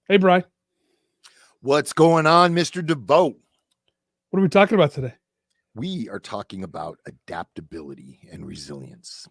Hey, Brian, What's going on, Mr. DeVoe? what are we talking about today? We are talking about adaptability and resilience.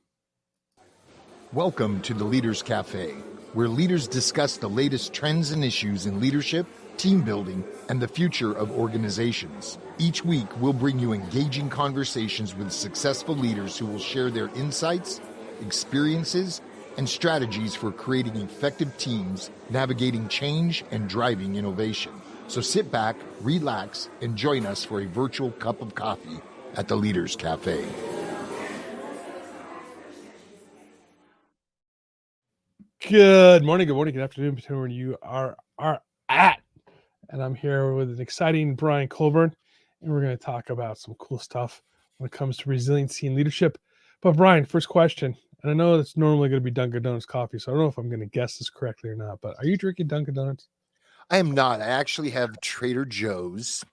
Welcome to the Leaders Cafe, where leaders discuss the latest trends and issues in leadership, team building, and the future of organizations. Each week, we'll bring you engaging conversations with successful leaders who will share their insights, experiences, and strategies for creating effective teams, navigating change, and driving innovation. So sit back, relax, and join us for a virtual cup of coffee at the Leaders Cafe. Good morning, good afternoon, depending on where you are at. And I'm here with an exciting Brian Colburn, and we're going to talk about some cool stuff when it comes to resiliency and leadership. But Brian, first question, and I know it's normally going to be Dunkin' Donuts coffee, so I don't know if I'm going to guess this correctly or not. But are you drinking Dunkin' Donuts? I am not. I actually have Trader Joe's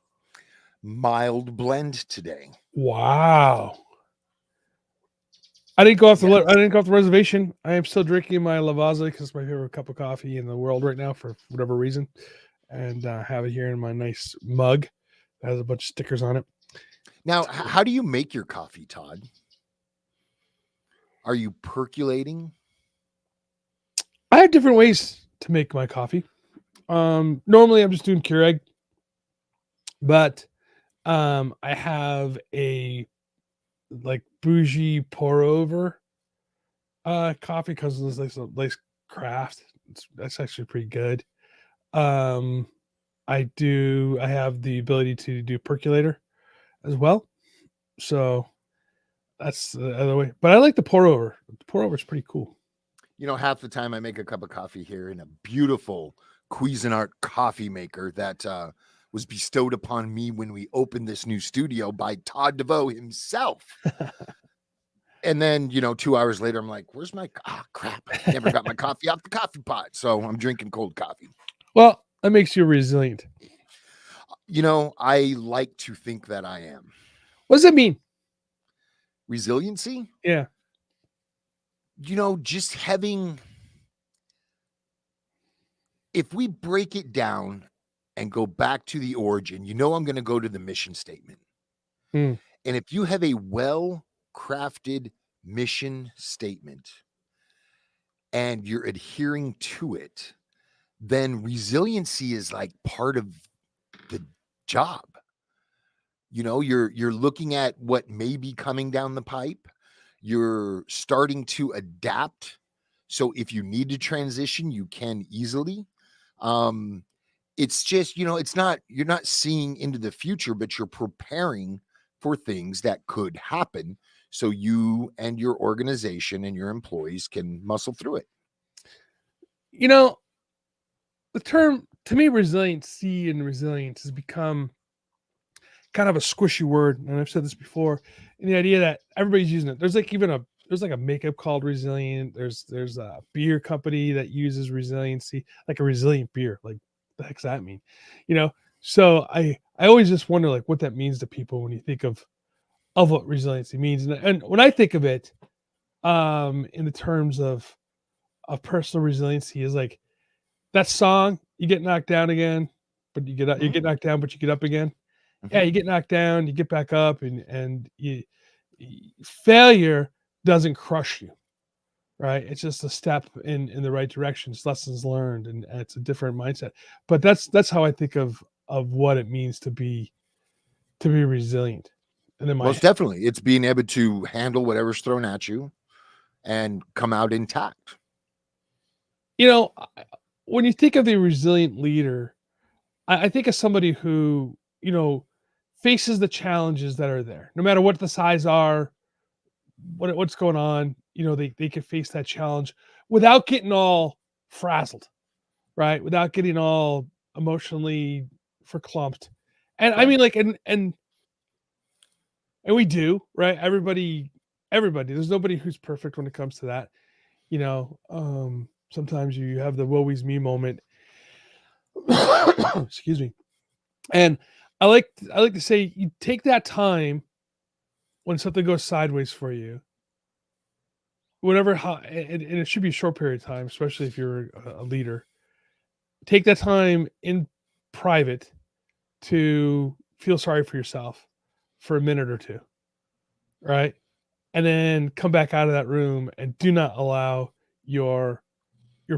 mild blend today. Wow. I didn't go off the Yes. I didn't go off the reservation. I am still drinking my Lavazza because it's my favorite cup of coffee in the world right now for whatever reason, and have it here in my nice mug that has a bunch of stickers on it. Now, how do you make your coffee, Todd? Are you percolating? I have different ways to make my coffee. Normally I'm just doing Keurig, but I have a like bougie pour over coffee because it's like a nice craft. That's actually pretty good. Um, I have the ability to do percolator as well. So that's the other way. But I like the pour over. The pour over is pretty cool. You know, half the time I make a cup of coffee here in a beautiful Cuisinart coffee maker that was bestowed upon me when we opened this new studio by Todd DeVoe himself. And then, 2 hours later, I'm like, where's my crap? I never got my coffee out the coffee pot. So I'm drinking cold coffee. Well, that makes you resilient. I like to think that I am. What does that mean? Resiliency? Yeah. Just having, if we break it down and go back to the origin, I'm going to go to the mission statement. Mm. And if you have a well crafted mission statement and you're adhering to it, then resiliency is like part of the job. You're looking at what may be coming down the pipe. You're starting to adapt. So if you need to transition, you can easily. It's just, you're not seeing into the future, but you're preparing for things that could happen. So you and your organization and your employees can muscle through it. The term to me, resiliency and resilience has become kind of a squishy word, and I've said this before. And the idea that everybody's using it. There's like a makeup called Resilient. There's a beer company that uses resiliency, like a resilient beer. Like the heck's that mean? So I always just wonder like what that means to people when you think of what resiliency means. And when I think of it, in the terms of personal resiliency, is like that song, you get knocked down again, but you get up, you get knocked down, but you get up again. Yeah, you get knocked down, you get back up, and failure doesn't crush you, right? It's just a step in the right direction. It's lessons learned, and it's a different mindset. But that's how I think of what it means to be resilient. And then Most definitely, it's being able to handle whatever's thrown at you and come out intact. When you think of the resilient leader, I think of somebody who faces the challenges that are there, no matter what the size are, what's going on. They can face that challenge without getting all frazzled, right? Without getting all emotionally verklumped. And I mean, like, and we do, right? Everybody. There's nobody who's perfect when it comes to that. Sometimes you have the woe is me moment. Excuse me. And I like to say you take that time when something goes sideways for you, whatever, and it should be a short period of time, especially if you're a leader. take that time in private to feel sorry for yourself for a minute or two, right? And then come back out of that room and do not allow your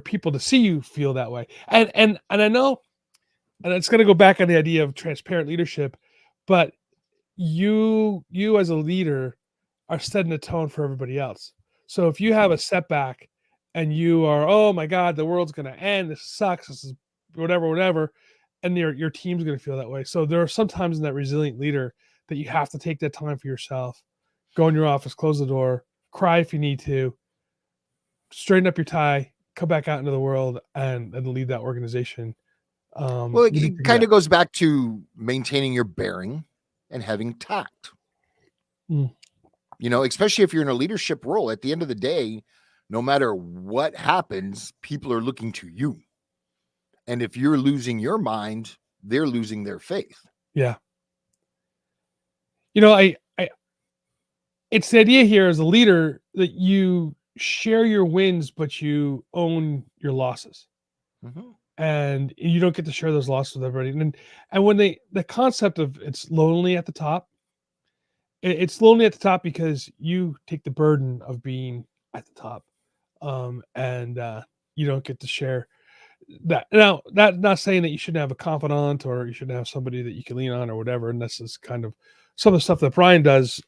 people to see you feel that way. And I know, and it's going to go back on the idea of transparent leadership, but you as a leader are setting the tone for everybody else. So if you have a setback and you are, oh my God, the world's going to end, this sucks, this is whatever, and your team's going to feel that way. So there are sometimes in that resilient leader that you have to take that time for yourself, go in your office, close the door, cry if you need to, straighten up your tie, come back out into the world, and lead that organization. Well, it kind of goes back to maintaining your bearing and having tact. Mm. You know, especially if you're in a leadership role, at the end of the day, no matter what happens, people are looking to you. And if you're losing your mind, they're losing their faith. Yeah. You know, I it's the idea here as a leader that you share your wins, but you own your losses. Mm-hmm. And you don't get to share those losses with everybody. And when the concept of it's lonely at the top, it's lonely at the top because you take the burden of being at the top. And you don't get to share that. Now, that's not saying that you shouldn't have a confidant or you shouldn't have somebody that you can lean on or whatever. And this is kind of some of the stuff that Brian does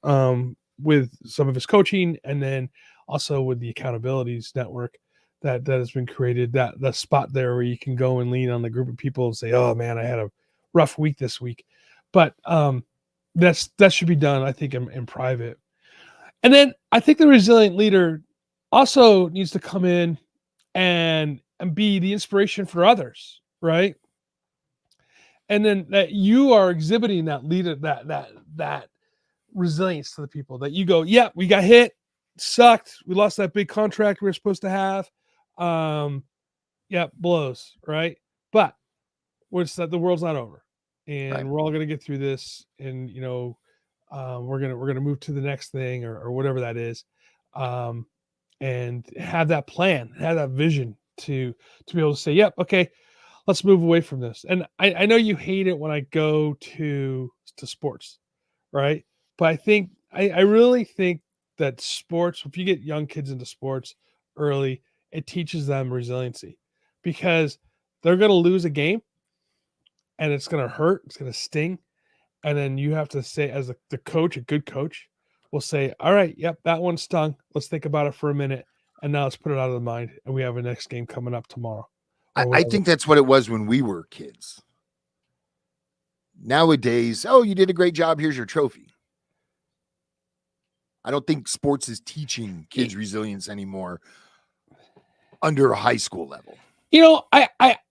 with some of his coaching, and then also with the accountabilities network that has been created, that the spot there where you can go and lean on the group of people and say, oh man, I had a rough week this week. But that should be done, I think, in private. And then I think the resilient leader also needs to come in and be the inspiration for others, right? And then that you are exhibiting that leader, that resilience to the people, that you go, yeah, we got hit, sucked, we lost that big contract we were supposed to have. Yeah, blows, right? But the world's not over, and Right. we're all gonna get through this, and we're gonna move to the next thing, or whatever that is. And have that plan, have that vision to be able to say, yep, okay, let's move away from this. And I know you hate it when I go to sports, right? But I really think that sports, if you get young kids into sports early, it teaches them resiliency, because they're going to lose a game and it's going to hurt, it's going to sting. And then you have to say, as the coach, a good coach will say, all right, yep, that one stung. Let's think about it for a minute. And now let's put it out of the mind. And we have a next game coming up tomorrow. I think that's what it was when we were kids. Nowadays, oh, you did a great job, here's your trophy. I don't think sports is teaching kids resilience anymore under a high school level. You know, I'm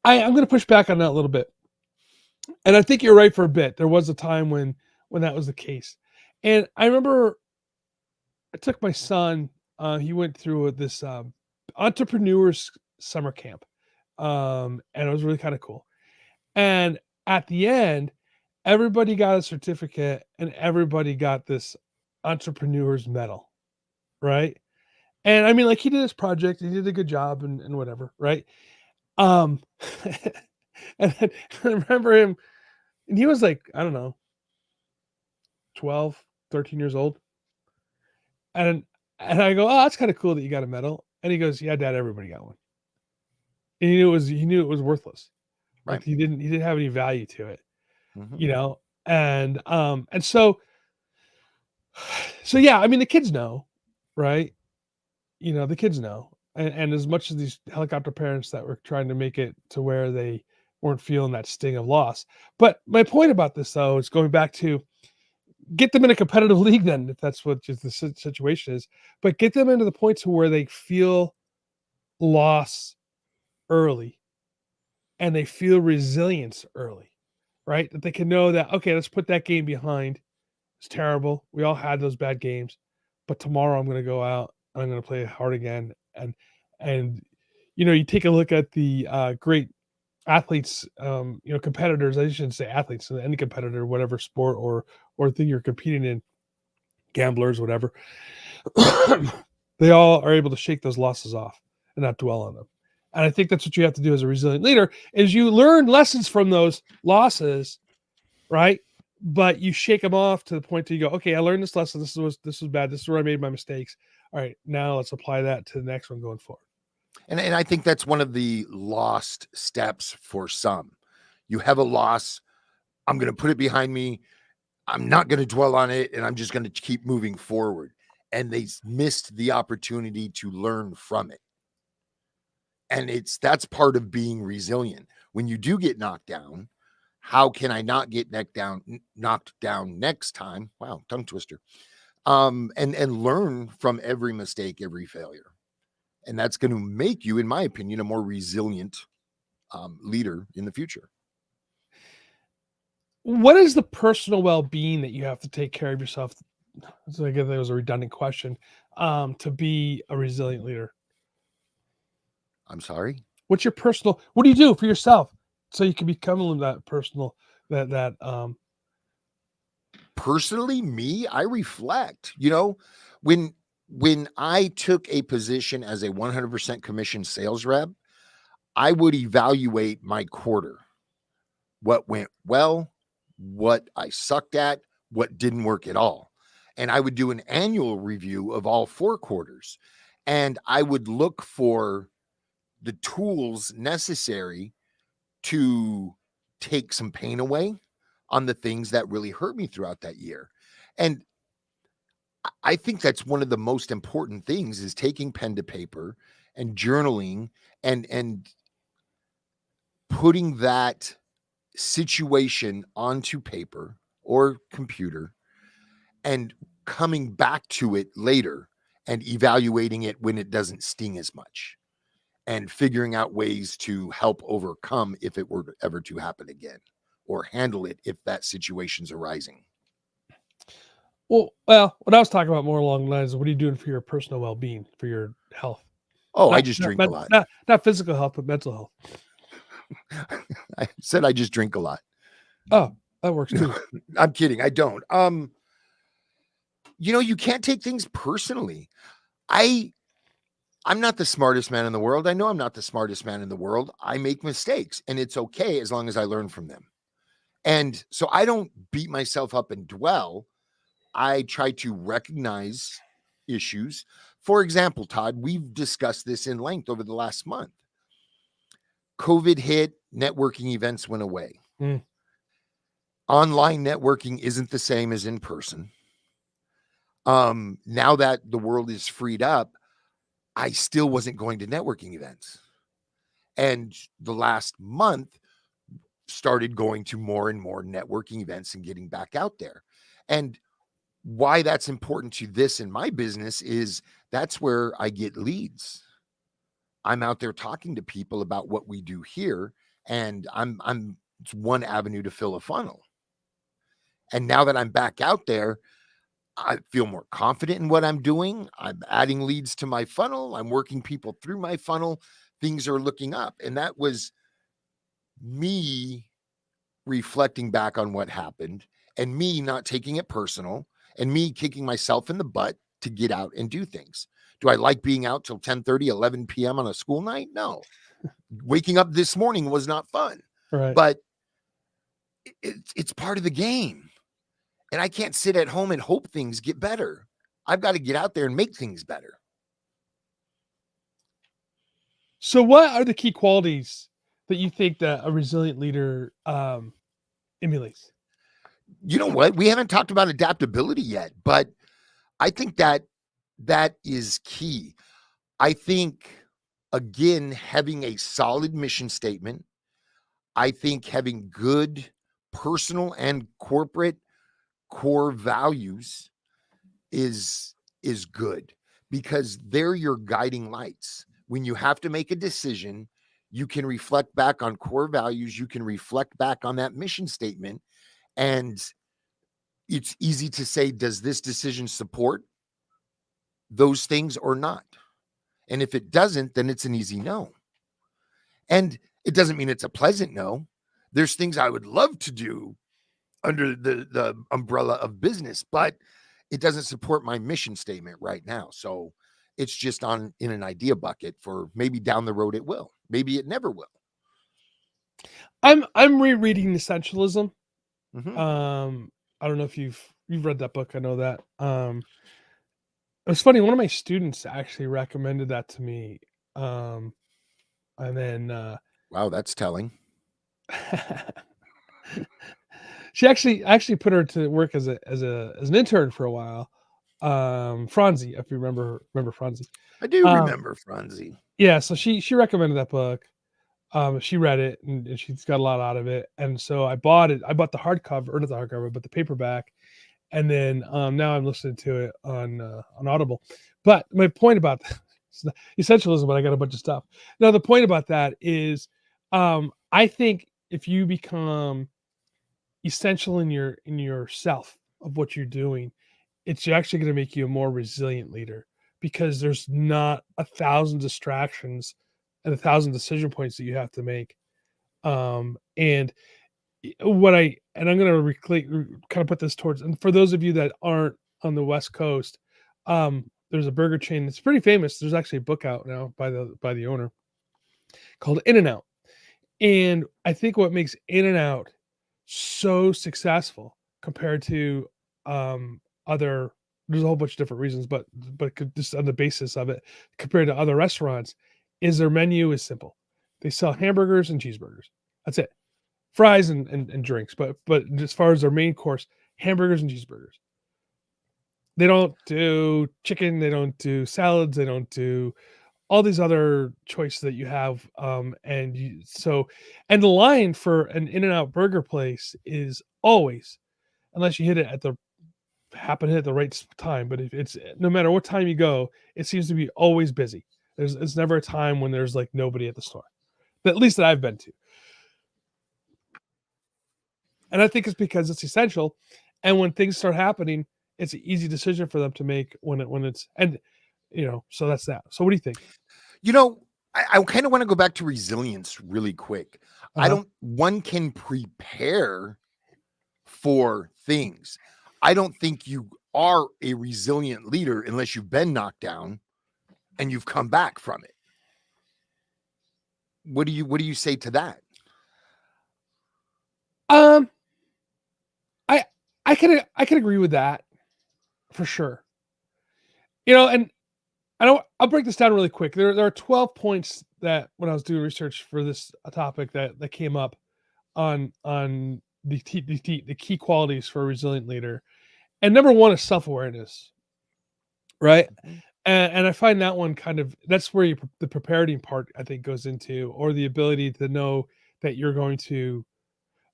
going to push back on that a little bit. And I think you're right for a bit. There was a time when that was the case. And I remember I took my son, he went through this entrepreneurs summer camp. And it was really kind of cool. And at the end, everybody got a certificate and everybody got this entrepreneur's medal, right? And I mean, like, he did his project, he did a good job and whatever, right? And I remember him, and he was like, I don't know, 12, 13 years old. And I go, oh, that's kind of cool that you got a medal. And he goes, yeah, Dad, everybody got one. And he knew it was worthless. Right. Like, he didn't have any value to it, Mm-hmm. And so yeah, I mean, the kids know, right? The kids know. And as much as these helicopter parents that were trying to make it to where they weren't feeling that sting of loss. But my point about this, though, is going back to get them in a competitive league then, if that's what just the situation is, but get them into the point to where they feel loss early and they feel resilience early, right? That they can know that, okay, let's put that game behind. It's terrible. We all had those bad games, but tomorrow I'm going to go out and I'm going to play hard again. And you take a look at the great athletes, competitors. I shouldn't say athletes, any competitor, whatever sport or thing you're competing in, gamblers, whatever. They all are able to shake those losses off and not dwell on them. And I think that's what you have to do as a resilient leader is you learn lessons from those losses, right? But you shake them off to the point that you go, okay, I learned this lesson. This was bad. This is where I made my mistakes. All right, now let's apply that to the next one going forward. And I think that's one of the lost steps for some. You have a loss. I'm going to put it behind me. I'm not going to dwell on it, and I'm just going to keep moving forward. And they missed the opportunity to learn from it. And that's part of being resilient. When you do get knocked down, how can I not get knocked down next time? Wow, tongue twister. And learn from every mistake, every failure. And that's going to make you, in my opinion, a more resilient leader in the future. What is the personal well-being that you have to take care of yourself? So I guess that was a redundant question. To be a resilient leader. I'm sorry. What's your personal? What do you do for yourself so you can become that personal? Personally, me, I reflect. You know, when I took a position as a 100% commission sales rep, I would evaluate my quarter. What went well, what I sucked at, what didn't work at all. And I would do an annual review of all 4 quarters. And I would look for the tools necessary to take some pain away on the things that really hurt me throughout that year. And I think that's one of the most important things is taking pen to paper and journaling and putting that situation onto paper or computer and coming back to it later and evaluating it when it doesn't sting as much and figuring out ways to help overcome if it were ever to happen again or handle it if that situation's arising. Well, what I was talking about more along the lines of what are you doing for your personal well-being, for your health? Oh, I just drink a lot. Not physical health, but mental health. I said I just drink a lot. Oh, that works too. I'm kidding. I don't. You know, you can't take things personally. I'm not the smartest man in the world. I know I'm not the smartest man in the world. I make mistakes, and it's okay as long as I learn from them. And so I don't beat myself up and dwell. I try to recognize issues. For example, Todd, we've discussed this in length over the last month. COVID hit, networking events went away. Online networking isn't the same as in person. Now that the world is freed up, I still wasn't going to networking events. And the last month started going to more and more networking events and getting back out there. And why that's important to this in my business is that's where I get leads. I'm out there talking to people about what we do here, and it's one avenue to fill a funnel. And now that I'm back out there, I feel more confident in what I'm doing. I'm adding leads to my funnel. I'm working people through my funnel. Things are looking up. And that was me reflecting back on what happened and me not taking it personal and me kicking myself in the butt to get out and do things. Do I like being out till 10:30, 11 p.m. on a school night? No. Waking up this morning was not fun. Right. But it's part of the game. And I can't sit at home and hope things get better. I've got to get out there and make things better. So what are the key qualities that you think that a resilient leader emulates? You know what? We haven't talked about adaptability yet, but I think that is key. I think, again, having a solid mission statement, I think having good personal and corporate core values is good because they're your guiding lights. When you have to make a decision, you can reflect back on core values. You can reflect back on that mission statement. And it's easy to say, does this decision support those things or not? And if it doesn't, then it's an easy no. And it doesn't mean it's a pleasant no. There's things I would love to do under the umbrella of business, but it doesn't support my mission statement right now. So it's just in an idea bucket for maybe down the road it will. maybe it never will. I'm rereading Essentialism. Mm-hmm. I don't know if you've read that book. I know that. It was funny. One of my students actually recommended that to me. And then Wow, that's telling. she actually put her to work as an intern for a while. Franzi, if you remember Franzi. I do remember Franzi. Yeah, so she recommended that book. She read it and she's got a lot out of it. And so I bought it. I bought the hardcover, or not the hardcover, but the paperback. And then now I'm listening to it on Audible. But my point about essentialism, but I got a bunch of stuff. Now the point about that is, I think if you become essential in yourself of what you're doing, it's actually going to make you a more resilient leader, because there's not 1,000 distractions and 1,000 decision points that you have to make. And I'm going to kind of put this towards, and for those of you that aren't on the West Coast, there's a burger chain that's pretty famous. There's actually a book out now by the owner called In-N-Out. And I think what makes In-N-Out so successful compared to other, there's a whole bunch of different reasons, but just on the basis of it, compared to other restaurants, is their menu is simple. They sell hamburgers and cheeseburgers. That's it. Fries and drinks, but as far as their main course, hamburgers and cheeseburgers. They don't do chicken, they don't do salads, they don't do all these other choices that you have. And the line for an In-N-Out burger place is always, unless you happen to hit the right time, but if it's, no matter what time you go, it seems to be always busy. It's never a time when there's like nobody at the store, at least that I've been to. And I think it's because it's essential. And when things start happening, it's an easy decision for them to make when it's, and so that's that. So what do you think? I kind of want to go back to resilience really quick. One can prepare for things. I don't think you are a resilient leader unless you've been knocked down and you've come back from it. What do you say to that? I can agree with that for sure. And I'll break this down really quick. There are 12 points that when I was doing research for this topic that came up on the key qualities for a resilient leader. And number one is self-awareness, right? Mm-hmm. And I find that one that's where the preparing part, I think, goes into, or the ability to know that you're going to.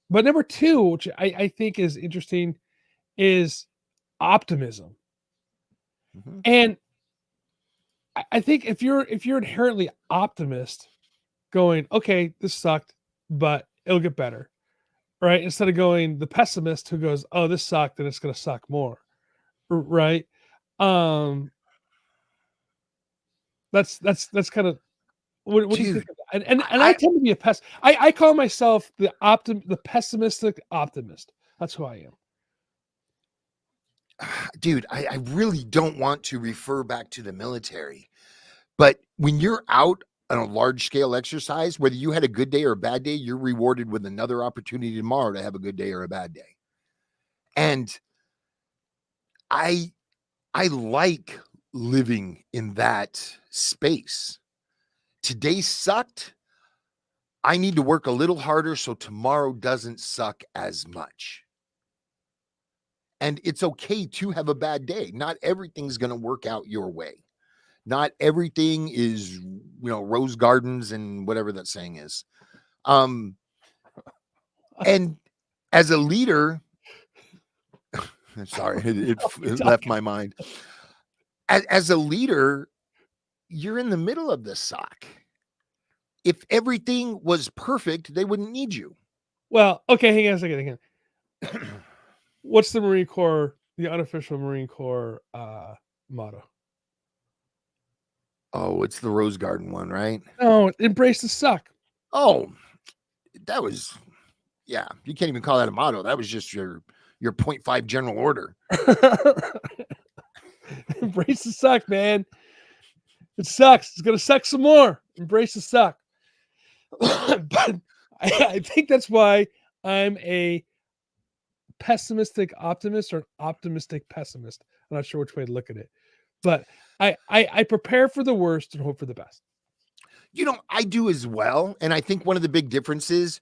But number two, which I think is interesting, is optimism. Mm-hmm. And I think if you're inherently optimist, going, okay, this sucked, but it'll get better, right? Instead of going the pessimist who goes, oh, this sucked and it's going to suck more, right? That's kind of what do you think of that? And I tend to be a pessimist. I call myself the pessimistic optimist. That's who I am. Dude, I really don't want to refer back to the military, but when you're out on a large scale exercise, whether you had a good day or a bad day, you're rewarded with another opportunity tomorrow to have a good day or a bad day. And I like living in that space. Today sucked. I need to work a little harder so tomorrow doesn't suck as much. And it's okay to have a bad day. Not everything's going to work out your way. Not everything is, rose gardens and whatever that saying is. And as a leader, sorry, it left my mind. As a leader, you're in the middle of the suck. If everything was perfect, they wouldn't need you. Well, okay, hang on a second. What's the Marine Corps, the unofficial Marine Corps motto? Oh, it's the Rose Garden one, right? Oh, embrace the suck. Oh, that was, yeah. You can't even call that a motto. That was just your 0.5 general order. Embrace the suck, man. It sucks. It's gonna suck some more. Embrace the suck. But I think that's why I'm a pessimistic optimist or an optimistic pessimist. I'm not sure which way to look at it, but I prepare for the worst and hope for the best. I do as well. And I think one of the big differences,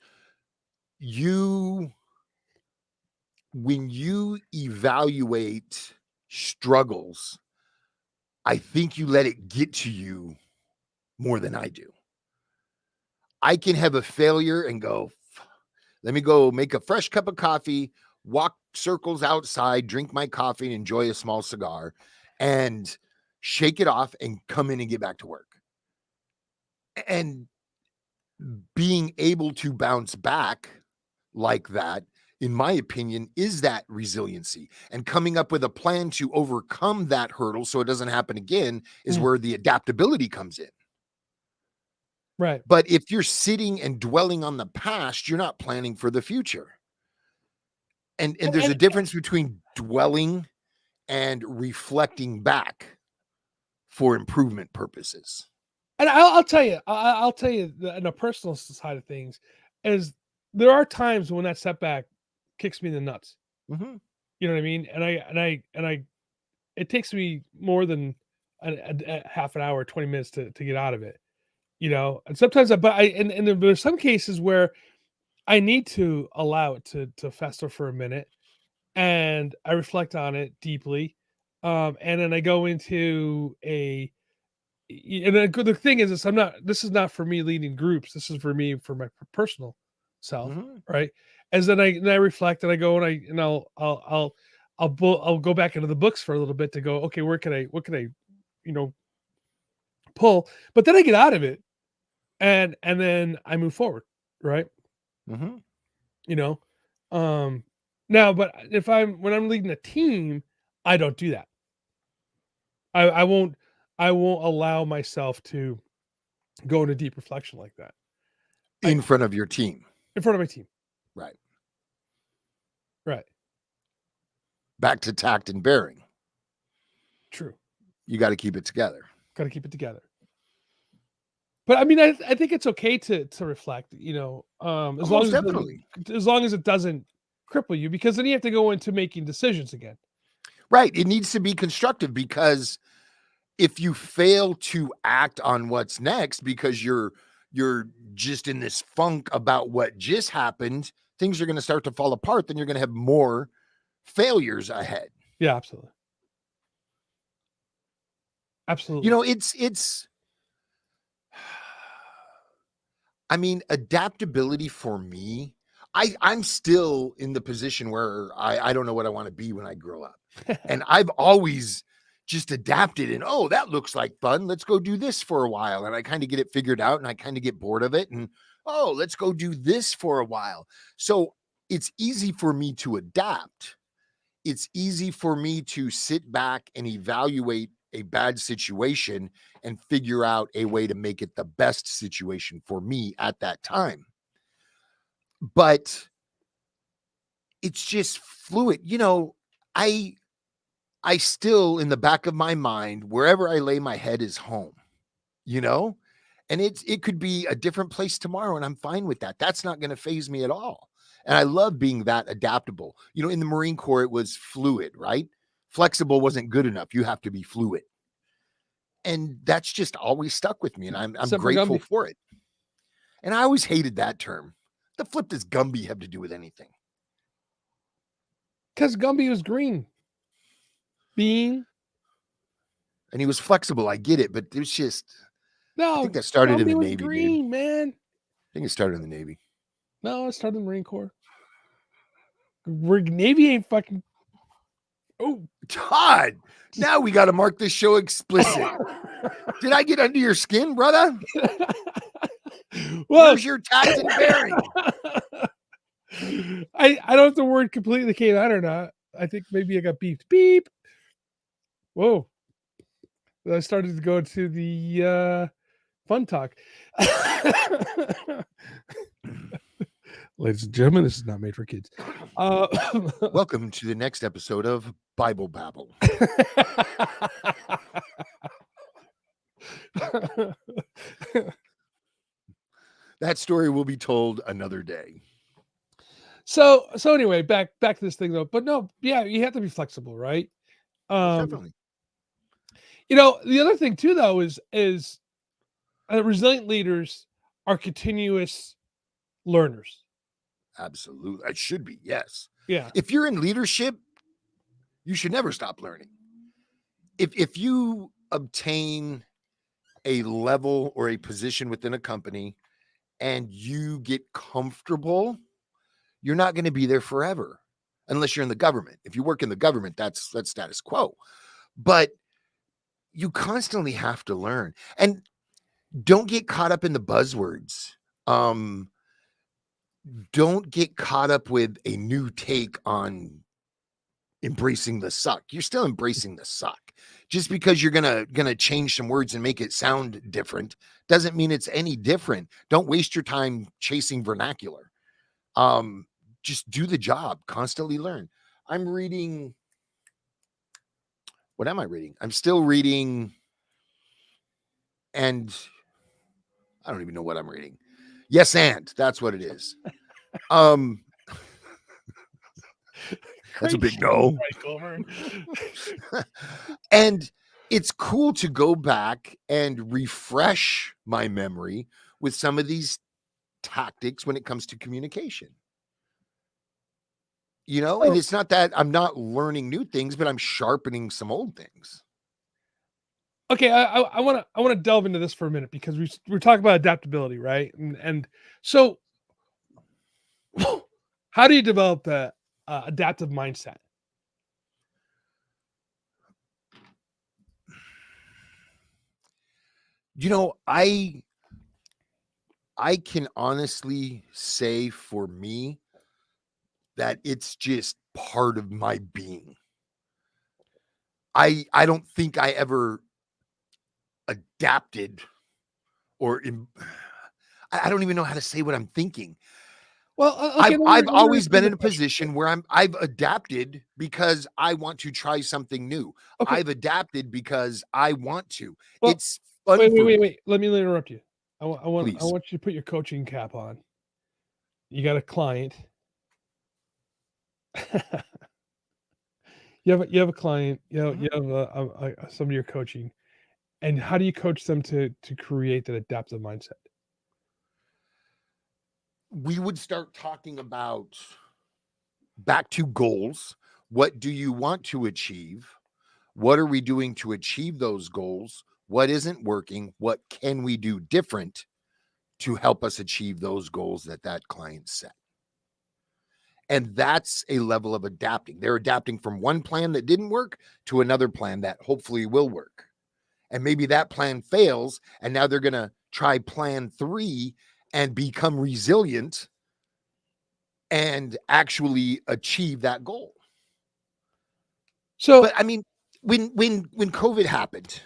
when you evaluate struggles, I think you let it get to you more than I do. I can have a failure and go, let me go make a fresh cup of coffee, walk circles outside, drink my coffee, and enjoy a small cigar, and shake it off and come in and get back to work. And being able to bounce back like that, in my opinion, is that resiliency, and coming up with a plan to overcome that hurdle so it doesn't happen again is Mm. where the adaptability comes in. Right. But if you're sitting and dwelling on the past, you're not planning for the future. And there's a And difference between dwelling and reflecting back for improvement purposes. I'll tell you, I'll tell you in a personal side of things, is there are times when that setback kicks me in the nuts. Mm-hmm. You know what I mean? And it takes me more than a half an hour, 20 minutes to get out of it. And sometimes, and there's some cases where I need to allow it to fester for a minute, and I reflect on it deeply, and then I go into and the thing is, this is not for me leading groups. This is for me, for my personal self, Mm-hmm. right? As then I reflect and I go and I'll go back into the books for a little bit to go, okay, what can I, you know, pull? But then I get out of it, and then I move forward, right? Mm-hmm. You know, um, now, but when I'm leading a team, I don't do that. I won't allow myself to go into deep reflection like that. In front of your team. In front of my team. Right. Right. Back to tact and bearing. True. You got to keep it together. Got to keep it together. But I mean, I think it's okay to reflect, as long Most as definitely. as long as it doesn't cripple you, because then you have to go into making decisions again. Right. It needs to be constructive, because if you fail to act on what's next because you're just in this funk about what just happened, things are going to start to fall apart. Then you're going to have more failures ahead. Yeah, absolutely. Absolutely. It's I mean, adaptability for me, I'm still in the position where I don't know what I want to be when I grow up. And I've always just adapted, and oh, that looks like fun. Let's go do this for a while. And I kind of get it figured out, and I kind of get bored of it. And oh, let's go do this for a while. So it's easy for me to adapt. It's easy for me to sit back and evaluate a bad situation and figure out a way to make it the best situation for me at that time. But it's just fluid. I still, in the back of my mind, wherever I lay my head is home, you know, and it could be a different place tomorrow, and I'm fine with that. That's not going to phase me at all. And I love being that adaptable. In the Marine Corps, it was fluid, right? Flexible wasn't good enough. You have to be fluid. And that's just always stuck with me. And I'm Except for grateful Gumby. for it. And I always hated that term. The flip does Gumby have to do with anything? Because Gumby was green. Being. And he was flexible. I get it, but it was just, No, I think that started Gumby in the was Navy, green, dude. man. I think it started in the Navy. No, it started in the Marine Corps. Navy ain't fucking. Oh, Todd, now we got to mark this show explicit. Did I get under your skin, brother? Well, where's your tact and bearing? I don't know if the word completely came out or not. I think maybe I got beeped. Beep. Whoa. I started to go to the fun talk. Ladies and gentlemen, this is not made for kids. Welcome to the next episode of Bible Babble. That story will be told another day. So anyway, back to this thing though. But no, yeah, you have to be flexible, right? Most Um, definitely. the other thing too though is resilient leaders are continuous learners. Absolutely. It should be, yes. Yeah. If you're in leadership, you should never stop learning. If you obtain a level or a position within a company and you get comfortable, you're not going to be there forever unless you're in the government. If you work in the government, that's status quo. But you constantly have to learn. And don't get caught up in the buzzwords. Don't get caught up with a new take on embracing the suck. You're still embracing the suck. Just because you're gonna change some words and make it sound different doesn't mean it's any different. Don't waste your time chasing vernacular. Just do the job, constantly learn. I'm reading. What am I reading? I'm still reading, and I don't even know what I'm reading. Yes, and that's what it is. That's a big no. And it's cool to go back and refresh my memory with some of these tactics when it comes to communication. And it's not that I'm not learning new things, but I'm sharpening some old things. Okay, I want to delve into this for a minute because we're talking about adaptability, right? And so, how do you develop the adaptive mindset? I can honestly say for me that it's just part of my being. I don't think I ever adapted or I don't even know how to say what I'm thinking. Well, okay, I've always been in a position where I've adapted because I want to try something new. Okay. I've adapted because I want to. Well, It's fun. Wait. Let me interrupt you. I want Please. you to put your coaching cap on. You got a client. you have a client. You have somebody you're coaching, and how do you coach them to create that adaptive mindset? We would start talking about back to goals. What do you want to achieve? What are we doing to achieve those goals? What isn't working? What can we do different to help us achieve those goals that client set? And that's a level of adapting. They're adapting from one plan that didn't work to another plan that hopefully will work. And maybe that plan fails, and now they're going to try plan 3 and become resilient and actually achieve that goal. So, but I mean, when COVID happened,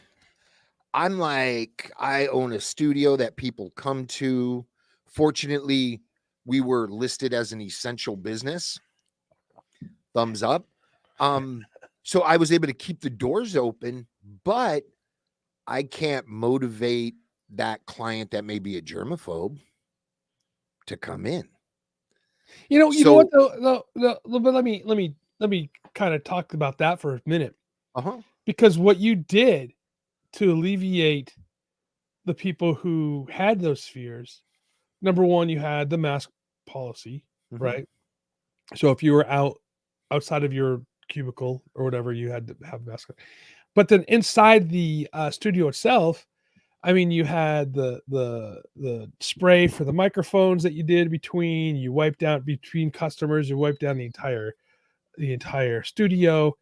I'm like, I own a studio that people come to. Fortunately, we were listed as an essential business. Thumbs up. So I was able to keep the doors open, but I can't motivate that client that may be a germaphobe to come in. You know what though, but let me kind of talk about that for a minute. Because what you did to alleviate the people who had those fears, number one, you had the mask policy, right? So if you were outside of your cubicle or whatever, you had to have a mask on. But then inside the studio itself, I mean, you had the spray for the microphones that you did between. You wiped out between customers. You wiped down the entire studio,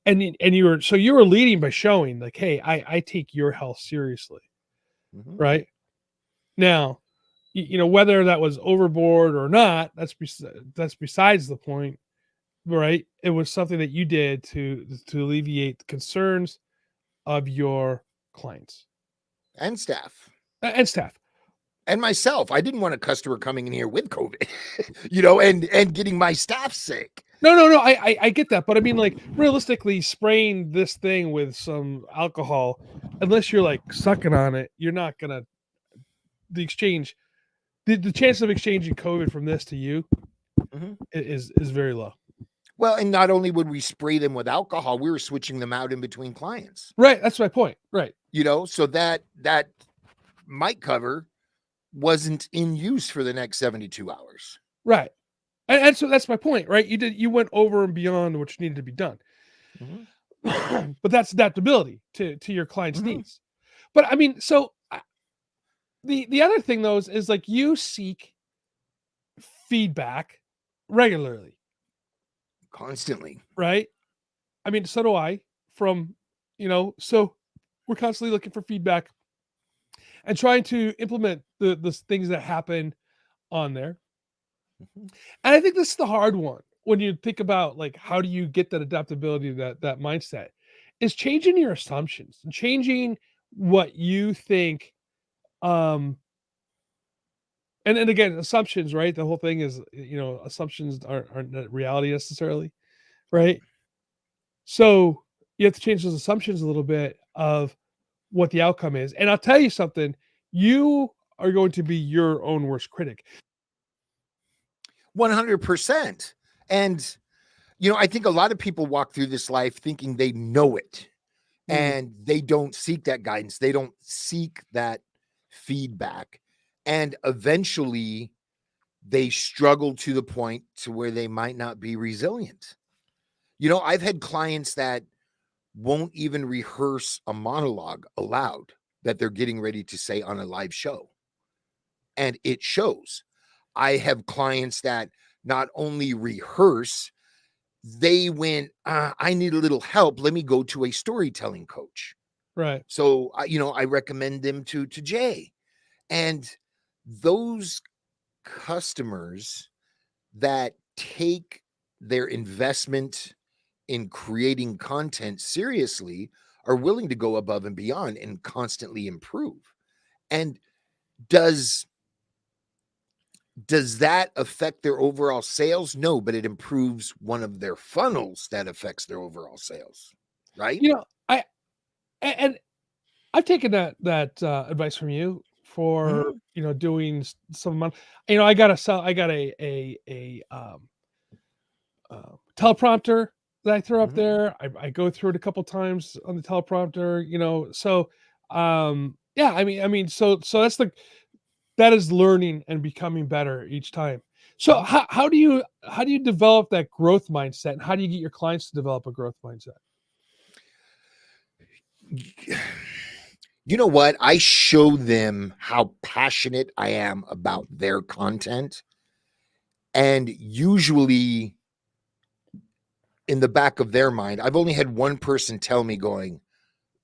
and you were leading by showing like, hey, I take your health seriously, right? Now, whether that was overboard or not, that's besides the point, right? It was something that you did to alleviate the concerns of your clients and staff and myself. I didn't want a customer coming in here with COVID, and getting my staff sick. No, I get that, but I mean, like, realistically, spraying this thing with some alcohol, unless you're like sucking on it, you're not gonna. The exchange the chance of exchanging COVID from this to you Mhm. is very low. Well, and not only would we spray them with alcohol, we were switching them out in between clients. Right. That's my point. Right. So that mic cover wasn't in use for the next 72 hours. Right. And so that's my point, right? You went over and beyond what needed to be done. Mhm. But that's adaptability to your client's Mhm. needs. But I mean, so the other thing though is like you seek feedback regularly, Constantly. right? I mean, so do I. From so we're constantly looking for feedback and trying to implement the things that happen on there. Mhm. And I think this is the hard one when you think about like how do you get that adaptability, that mindset, is changing your assumptions and changing what you think. Um, and again, assumptions, right? The whole thing is, assumptions aren't reality necessarily, right? So you have to change those assumptions a little bit of what the outcome is. And I'll tell you something, you are going to be your own worst critic. 100%. And, I think a lot of people walk through this life thinking they know it and they don't seek that guidance. They don't seek that feedback. And eventually they struggle to the point to where they might not be resilient. I've had clients that won't even rehearse a monologue aloud that they're getting ready to say on a live show. And it shows. I have clients that not only rehearse, they went, I need a little help. Let me go to a storytelling coach. Right. So, I recommend them to Jay. And those customers that take their investment in creating content seriously are willing to go above and beyond and constantly improve. And does that affect their overall sales? No, but it improves one of their funnels that affects their overall sales, right? I and I've taken that advice from you for Mhm, doing some month. I got teleprompter that I throw up mhm. there. I go through it a couple times on the teleprompter. So yeah. So that is learning and becoming better each time. So Mhm. how do you develop that growth mindset, and how do you get your clients to develop a growth mindset? You know what? I show them how passionate I am about their content. And usually in the back of their mind, I've only had one person tell me going,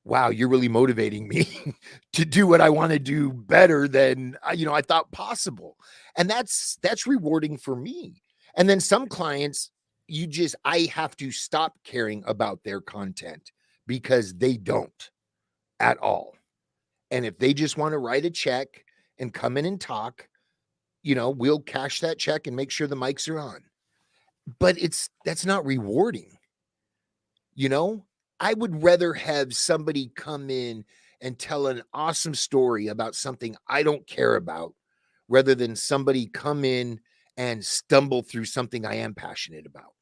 wow, you're really motivating me to do what I want to do better than I thought possible. And that's rewarding for me. And then some clients, I have to stop caring about their content because they don't at all. And if they just want to write a check and come in and talk, we'll cash that check and make sure the mics are on. But that's not rewarding. You know, I would rather have somebody come in and tell an awesome story about something I don't care about rather than somebody come in and stumble through something I am passionate about.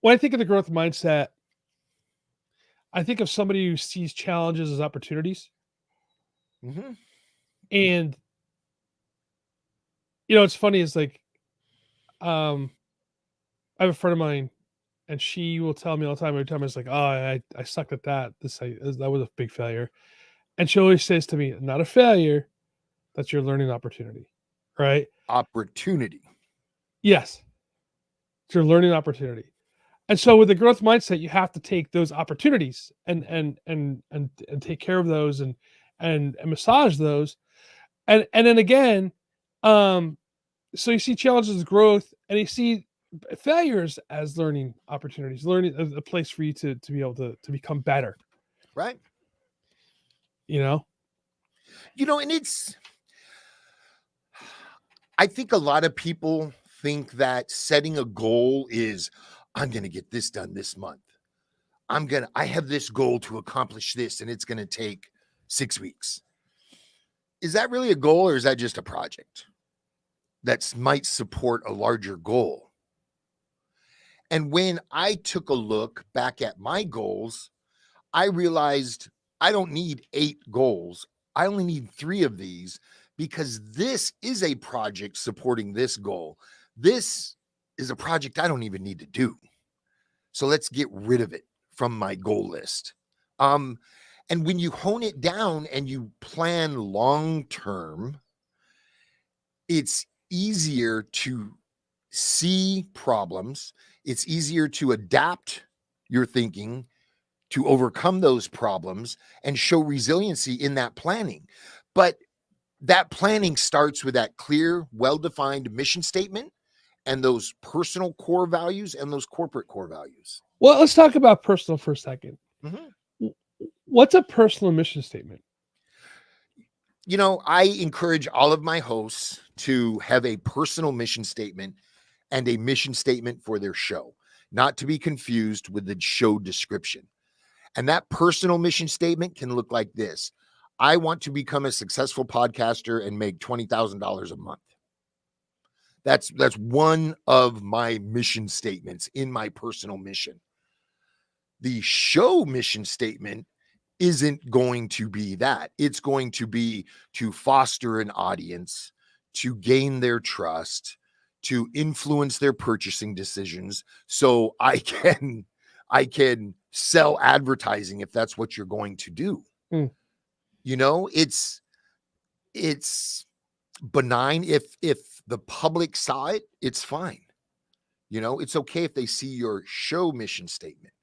When I think of the growth mindset, I think of somebody who sees challenges as opportunities. Mm-hmm. And it's funny is like, um, I have a friend of mine, and she will tell me all the time. Every time it's like, oh, I sucked at that. That was a big failure. And she always says to me, not a failure. That's your learning opportunity, right? Opportunity. Yes, it's your learning opportunity. And so with the growth mindset, you have to take those opportunities and take care of those and massage those. And then again, um, so you see challenges as growth, and you see failures as learning opportunities, learning a place for you to be able to become better. Right. You know, And I think a lot of people think that setting a goal is, I'm going to get this done this month. I have this goal to accomplish this, and it's going to take 6 weeks. is that really a goal, or is that just a project that might support a larger goal? And when I took a look back at my goals, I realized I don't need 8 goals. I only need 3 of these, because this is a project supporting this goal. This is a project I don't even need to do. So let's get rid of it from my goal list. And when you hone it down and you plan long term, it's easier to see problems. It's easier to adapt your thinking to overcome those problems and show resiliency in that planning. But that planning starts with that clear, well-defined mission statement and those personal core values and those corporate core values. Well, let's talk about personal for a second. Mm-hmm. What's a personal mission statement? You know, I encourage all of my hosts to have a personal mission statement and a mission statement for their show, not to be confused with the show description. And that personal mission statement can look like this: I want to become a successful podcaster and make $20,000 a month. That's one of my mission statements in my personal mission. The show mission statement isn't going to be that. It's going to be to foster an audience, to gain their trust, to influence their purchasing decisions, so I can sell advertising if that's what you're going to do. You know, it's benign. If the public saw it, it's fine. You know, it's okay if they see your show mission statement.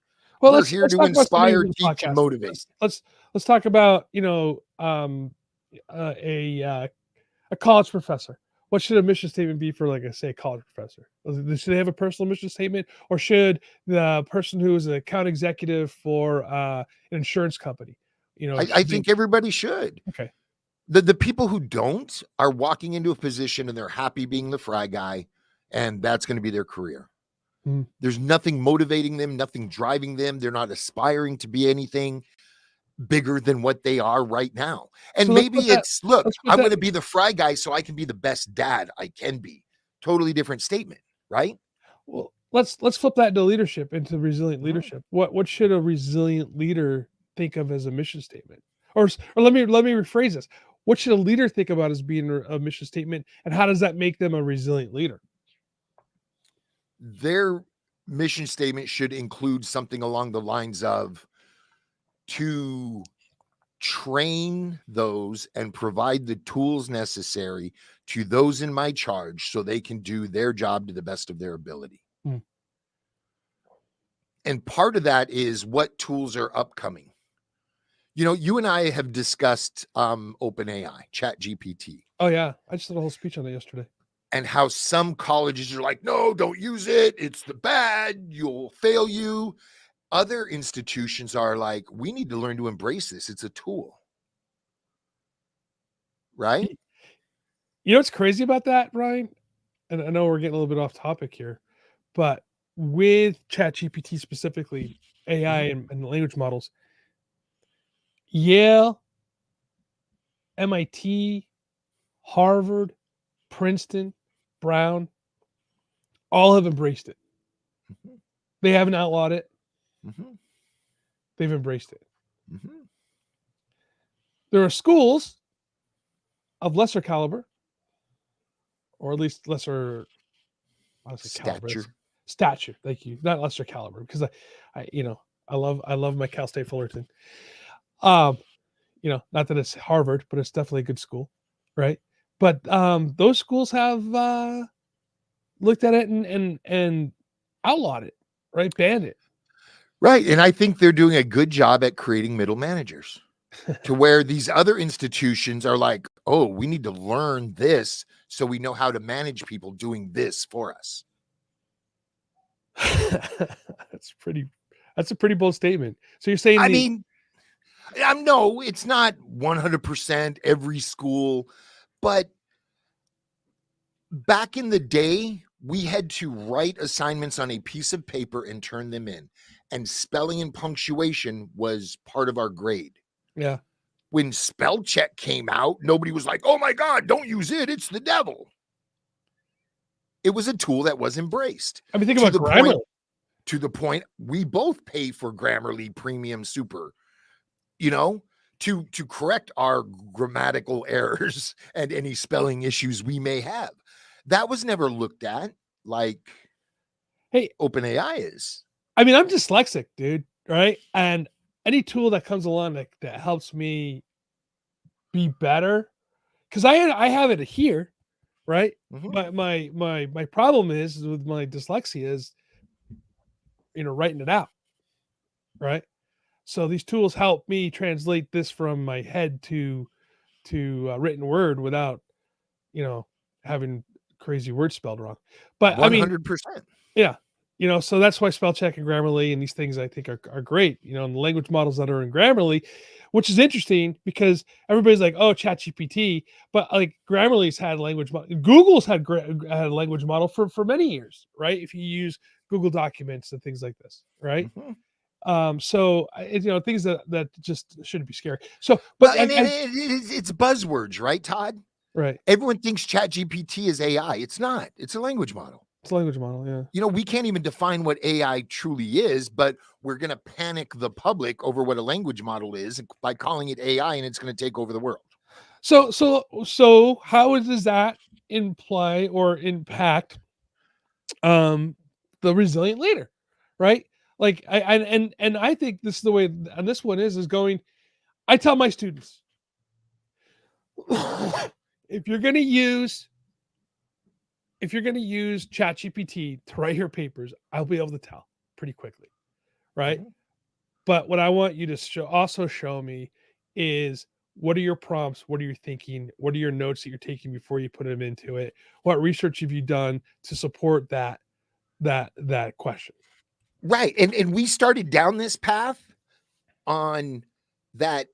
Well, We're here to inspire, teach, and motivate. Let's talk about, a college professor. What should a mission statement be for, like, a college professor? Should they have a personal mission statement, or should the person who is an account executive for an insurance company, I think everybody should. Okay. The people who don't are walking into a position and they're happy being the fry guy, and that's going to be their career. There's nothing motivating them, nothing driving them. They're not aspiring to be anything bigger than what they are right now. And so maybe it's, look, I'm going to be the fry guy so I can be the best dad I can be. Totally different statement, right? Well, let's flip that into leadership, into resilient leadership. What should a resilient leader think of as a mission statement? Or let me rephrase this. What should a leader think about as being a mission statement, and how does that make them a resilient leader? Their mission statement should include something along the lines of to train those and provide the tools necessary to those in my charge so they can do their job to the best of their ability. And part of that is what tools are upcoming. You know, you and I have discussed OpenAI, ChatGPT. Oh, yeah. I just did a whole speech on it yesterday. And how some colleges are like, no, don't use it. It's the bad. You'll fail you. Other institutions are like, we need to learn to embrace this. It's a tool. Right? You know what's crazy about that, Ryan? And I know we're getting a little bit off topic here, but with ChatGPT specifically, AI and language models, Yale, MIT, Harvard, Princeton, Brown, all have embraced it. They haven't outlawed it. They've embraced it. There are schools of lesser caliber, or at least lesser stature. Thank you. Not lesser caliber, because I love my Cal State Fullerton. Not that it's Harvard, but it's definitely a good school, right? But those schools have looked at it and outlawed it, right? Banned it. Right. And I think they're doing a good job at creating middle managers to where these other institutions are like, oh, we need to learn this so we know how to manage people doing this for us. That's a pretty bold statement. So you're saying, no, it's not 100% every school, but back in the day, we had to write assignments on a piece of paper and turn them in, and spelling and punctuation was part of our grade. Yeah. when spell check came out, nobody was like, oh my God, don't use it. It's the devil. It was a tool that was embraced. I mean, think about Grammarly. To the point we both pay for Grammarly Premium Super, you know, to correct our grammatical errors and any spelling issues we may have. That was never looked at like, hey, OpenAI is. I mean, I'm dyslexic, dude, right? And any tool that comes along that helps me be better, because I have it here, right? My problem is with my dyslexia is, writing it out, right? So these tools help me translate this from my head to written word without, having crazy words spelled wrong. But 100%. I mean, yeah, so that's why spell check and Grammarly and these things I think are great, and the language models that are in Grammarly, which is interesting because everybody's like, oh, ChatGPT, but like Grammarly's had language model. Google's had a language model for many years, right? If you use Google Documents and things like this, right? So things that just shouldn't be scary. So, but it's buzzwords, right, Todd? Right. Everyone thinks ChatGPT is AI. It's not. It's a language model. It's a language model, yeah. We can't even define what AI truly is, but we're going to panic the public over what a language model is by calling it AI, and it's going to take over the world. So how does that imply or impact the resilient leader, right? Like I think this is the way, and this one is going. I tell my students, if you're going to use ChatGPT to write your papers, I'll be able to tell pretty quickly, right? But what I want you to also show me is, what are your prompts? What are you thinking? What are your notes that you're taking before you put them into it? What research have you done to support that question? Right. And we started down this path on that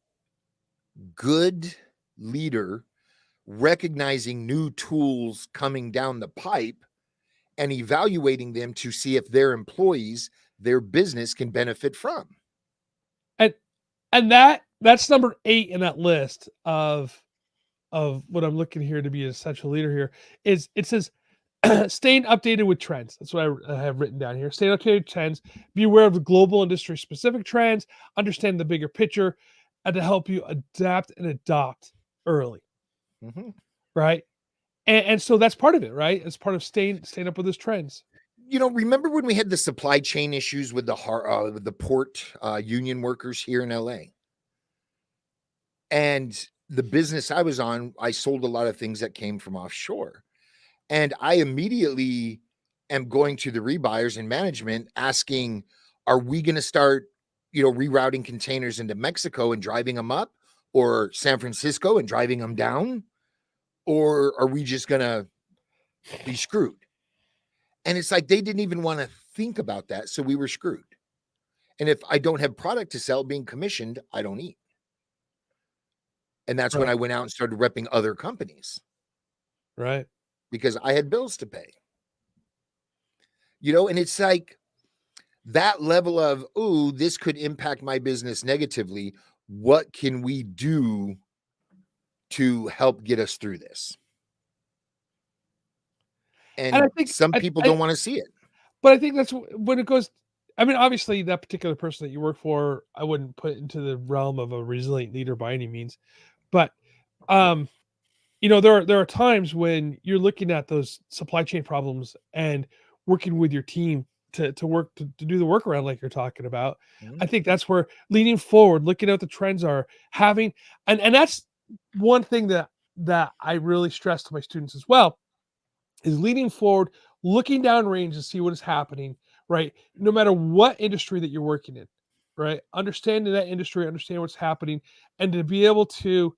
good leader recognizing new tools coming down the pipe and evaluating them to see if their employees, their business can benefit from. And that's number 8 in that list of what I'm looking here to be an essential leader here is, it says staying updated with trends. That's what I have written down here. Staying updated with trends, be aware of the global industry specific trends, understand the bigger picture, and to help you adapt and adopt early. Right. And so that's part of it, right? It's part of staying up with those trends. Remember when we had the supply chain issues with the port union workers here in LA? And the business I was on, I sold a lot of things that came from offshore. And I immediately am going to the rebuyers and management asking, are we going to start, rerouting containers into Mexico and driving them up, or San Francisco and driving them down? Or are we just going to be screwed? And it's like, they didn't even want to think about that. So we were screwed. And if I don't have product to sell being commissioned, I don't eat. And that's when I went out and started repping other companies. Right. Because I had bills to pay. And it's like that level of, ooh, this could impact my business negatively. What can we do to help get us through this? And I think some people don't want to see it. But I think that's when it goes. I mean, obviously, that particular person that you work for, I wouldn't put into the realm of a resilient leader by any means. But, there are times when you're looking at those supply chain problems and working with your team to work to do the workaround like you're talking about. I think that's where leaning forward, looking at what the trends are, having, and that's one thing that I really stress to my students as well, is leaning forward, looking down range to see what is happening, right? No matter what industry that you're working in, right? Understanding that industry, understand what's happening, and to be able to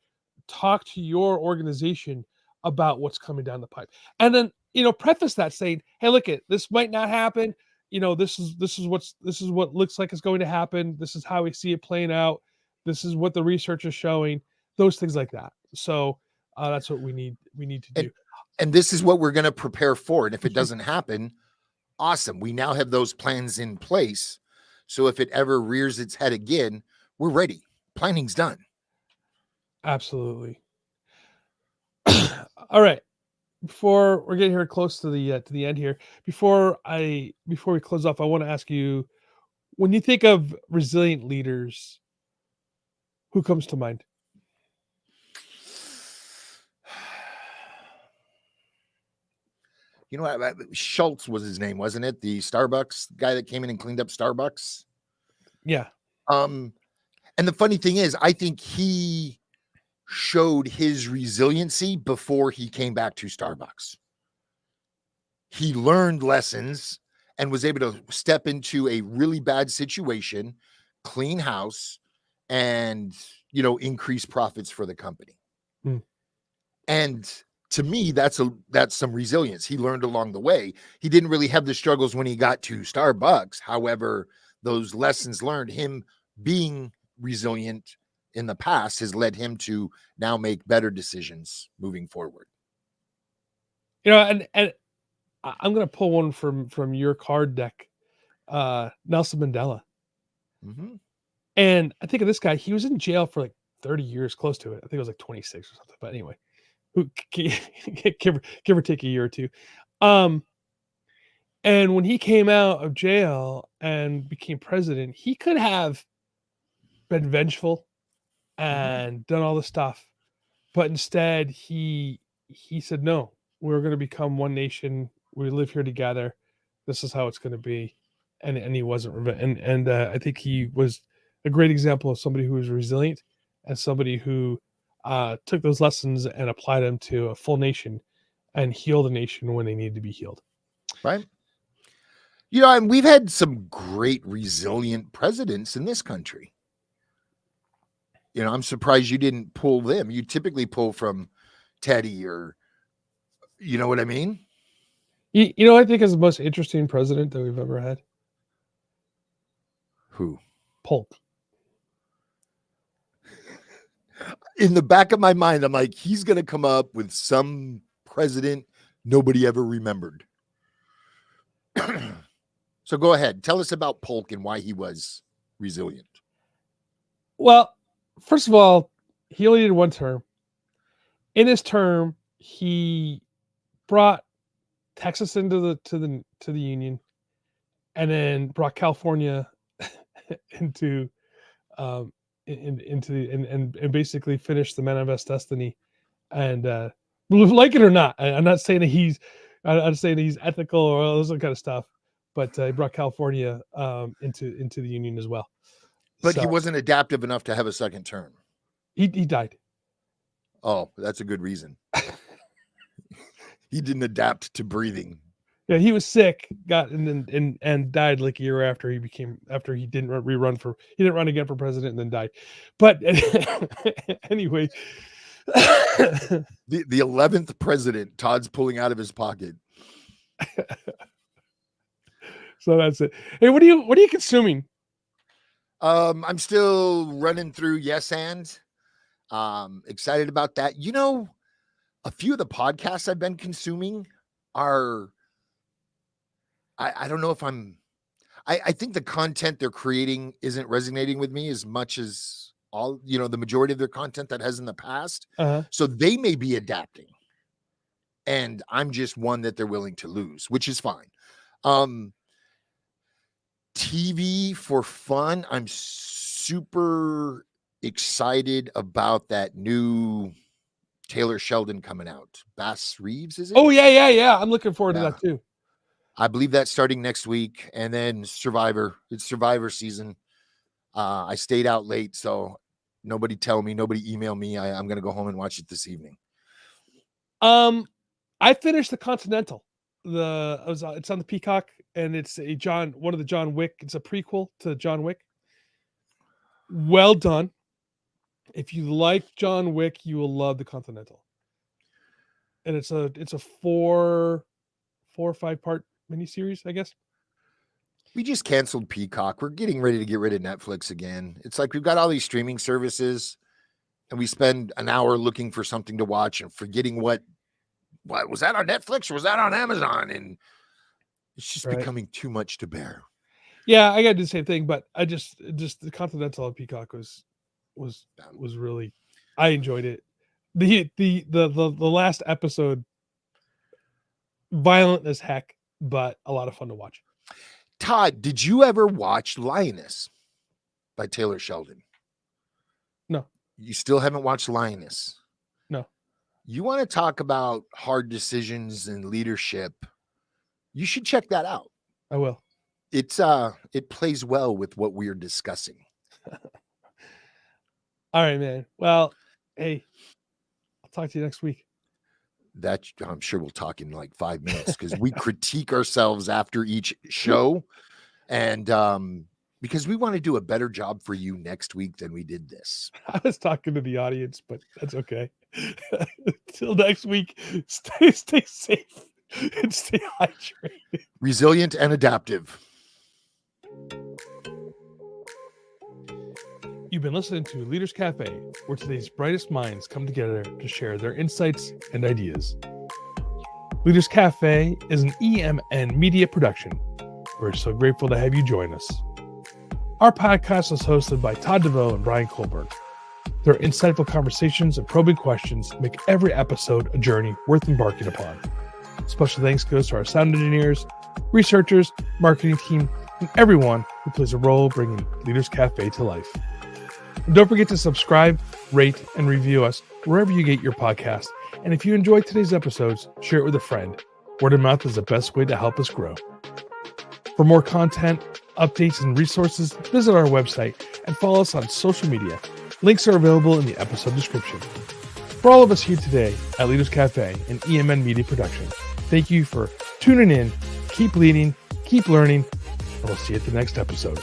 talk to your organization about what's coming down the pipe. And then, preface that saying, hey, look, this might not happen. This is what looks like it's going to happen. This is how we see it playing out. This is what the research is showing, those things like that. So that's what we need to do. And this is what we're going to prepare for. And if it doesn't happen, awesome. We now have those plans in place. So if it ever rears its head again, we're ready. Planning's done. Absolutely. All right. Before we're getting here close to the end here, before we close off, I want to ask you, when you think of resilient leaders, who comes to mind? You know, Schultz was his name, wasn't it? The Starbucks guy that came in and cleaned up Starbucks. Yeah. And the funny thing is, I think he showed his resiliency before he came back to Starbucks. He learned lessons and was able to step into a really bad situation, clean house, and, increase profits for the company. Hmm. And to me, that's some resilience. He learned along the way. He didn't really have the struggles when he got to Starbucks. However, those lessons learned, him being resilient in the past, has led him to now make better decisions moving forward. And I'm going to pull one from your card deck, Nelson Mandela. Mm-hmm. And I think of this guy. He was in jail for like 30 years, close to it. I think it was like 26 or something. But anyway, give or take a year or two. And when he came out of jail and became president, he could have been vengeful and done all this stuff, but instead he said, no, we're going to become one nation. We live here together. This is how it's going to be. And he wasn't and I think he was a great example of somebody who was resilient and somebody who took those lessons and applied them to a full nation and healed a nation when they needed to be healed. Right. And we've had some great resilient presidents in this country. I'm surprised you didn't pull them. You typically pull from Teddy, or, you know what I mean? I think is the most interesting president that we've ever had? Who? Polk. In the back of my mind, I'm like, he's going to come up with some president nobody ever remembered. So go ahead. Tell us about Polk and why he was resilient. Well, first of all, he only did one term. In his term, he brought Texas into the Union, and then brought California into into the and basically finished the Manifest Destiny. And like it or not, I'm not saying that I'm saying that he's ethical or all this kind of stuff, but he brought California into the Union as well. But he wasn't adaptive enough to have a second term. He died. Oh, that's a good reason. He didn't adapt to breathing. Yeah, he was sick, got and died like a year after he didn't run again for president and then died. But anyway, the 11th president, Todd's pulling out of his pocket. So that's it. Hey, what are you consuming? I'm still running through Yes and excited about that. A few of the podcasts I've been consuming are, I don't know if I think the content they're creating isn't resonating with me as much as the majority of their content that has in the past. So they may be adapting, and I'm just one that they're willing to lose, which is fine. TV for fun. I'm super excited about that new Taylor Sheldon coming out. Bass Reeves, is it? Oh yeah. I'm looking forward to that too. I believe that's starting next week. And then Survivor. It's Survivor season. I stayed out late, so nobody email me. I'm going to go home and watch it this evening. I finished the Continental. It's on the Peacock, and it's one of the John Wick. It's a prequel to John Wick. Well done. If you like John Wick, you will love the Continental. And it's a 4 or 5 part miniseries, I guess. We just canceled Peacock. We're getting ready to get rid of Netflix again. It's like we've got all these streaming services, and we spend an hour looking for something to watch and forgetting what was that on Netflix or was that on Amazon? And it's just becoming too much to bear. Yeah, I got to do the same thing, but I just the Continental on Peacock was really. I enjoyed it. The last episode, violent as heck, but a lot of fun to watch. Todd, did you ever watch Lioness by Taylor Sheldon? No. You still haven't watched Lioness? No. You want to talk about hard decisions and leadership? You should check that out. I will. It plays well with what we're discussing. All right, man. Well, hey, I'll talk to you next week. That I'm sure we'll talk in like 5 minutes because we critique ourselves after each show, and because we want to do a better job for you next week than we did this. I was talking to the audience, but that's okay. Until next week, stay safe and stay hydrated. Resilient and adaptive. You've been listening to Leaders Cafe, where today's brightest minds come together to share their insights and ideas. Leaders Cafe is an EMN media production. We're so grateful to have you join us. Our podcast is hosted by Todd DeVoe and Brian Colburn. Their insightful conversations and probing questions make every episode a journey worth embarking upon. Special thanks goes to our sound engineers, researchers, marketing team, and everyone who plays a role bringing Leaders Cafe to life. And don't forget to subscribe, rate, and review us wherever you get your podcast. And if you enjoyed today's episodes, share it with a friend. Word of mouth is the best way to help us grow. For more content, updates, and resources, visit our website and follow us on social media. Links are available in the episode description. For all of us here today at Leaders Cafe and EMN Media Production, thank you for tuning in. Keep leading, keep learning, and we'll see you at the next episode.